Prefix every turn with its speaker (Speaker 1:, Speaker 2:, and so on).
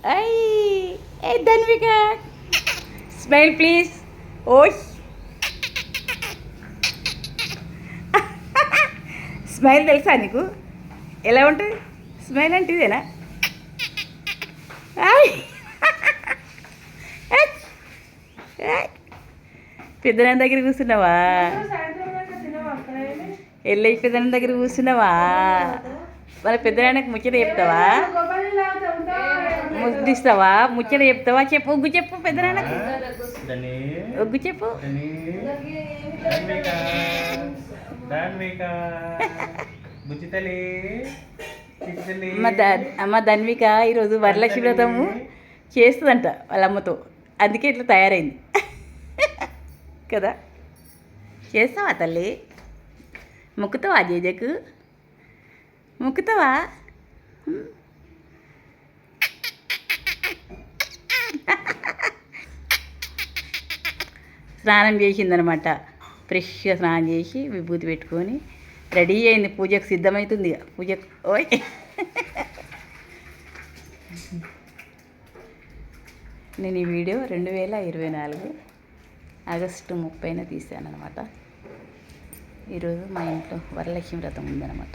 Speaker 1: I A Dhanvika smile please. ఓయ్ smile తెలుసా నీకు? ఎలా ఉంటుంది స్మైల్ అంటే ఇదేనా? పెద్దనాన్న దగ్గర కూర్చున్నావా? ఎల్లయ్య పెద్దనాన్న దగ్గర కూర్చున్నావా? మరి పెద్దనాన్నకి ముచ్చట చెప్తావా? ముద్దిస్తావా? ముచ్చట చెప్తావా? చెప్పు, ఒగ్గు చెప్పు పెద్దనాన్నకు, ఒగ్గు చెప్పు. అమ్మ ధన్విక ఈరోజు వరలక్ష్మి వ్రతము చేస్తుందంట వాళ్ళ అమ్మతో, అందుకే ఇట్లా తయారైంది కదా. చేస్తావా తల్లి? మొక్కుతావా జేజకు? మొక్కుతావా? స్నానం చేసిందనమాట, ఫ్రెష్గా స్నానం చేసి విభూతి పెట్టుకొని రెడీ అయింది, పూజకు సిద్ధమవుతుంది. పూజకు ఓయ్ నేను ఈ వీడియో 2024 ఆగస్టు 30న తీశాను అనమాట. ఈరోజు మా ఇంట్లో వరలక్ష్మి వ్రతం ఉందన్నమాట.